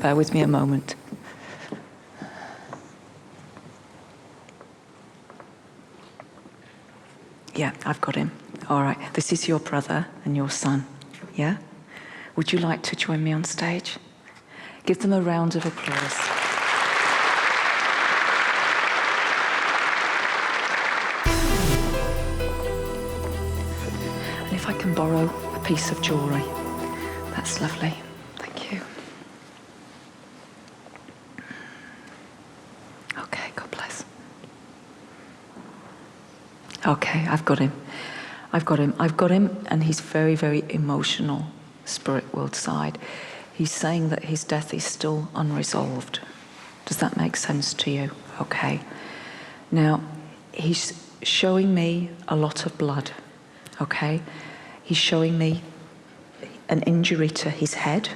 bear with me a moment. Yeah, I've got him. All right, this is your brother and your son, yeah? Would you like to join me on stage? Give them a round of applause. And if I can borrow a piece of jewellery, that's lovely. Thank you. Okay, God bless. Okay, I've got him. I've got him, and he's very, very emotional, spirit world side. He's saying that his death is still unresolved. Does that make sense to you? Okay. Now, he's showing me a lot of blood, okay? He's showing me an injury to his head,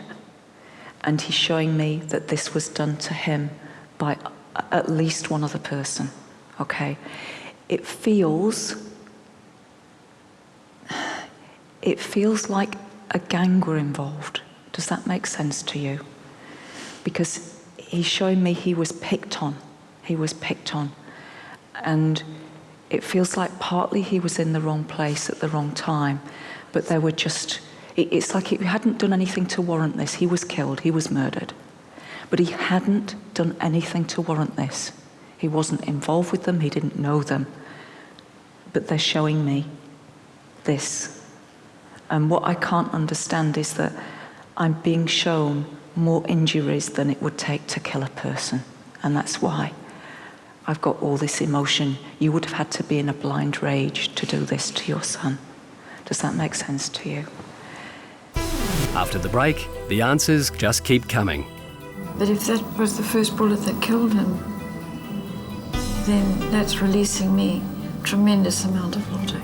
and he's showing me that this was done to him by at least one other person, okay? It feels like a gang were involved. Does that make sense to you? Because he's showing me he was picked on. He was picked on. And it feels like partly he was in the wrong place at the wrong time, but there were just, it's like he hadn't done anything to warrant this. He was killed, he was murdered. But he hadn't done anything to warrant this. He wasn't involved with them, he didn't know them. But they're showing me this. And what I can't understand is that I'm being shown more injuries than it would take to kill a person. And that's why I've got all this emotion. You would have had to be in a blind rage to do this to your son. Does that make sense to you? After the break, the answers just keep coming. But if that was the first bullet that killed him, then that's releasing me a tremendous amount of logic.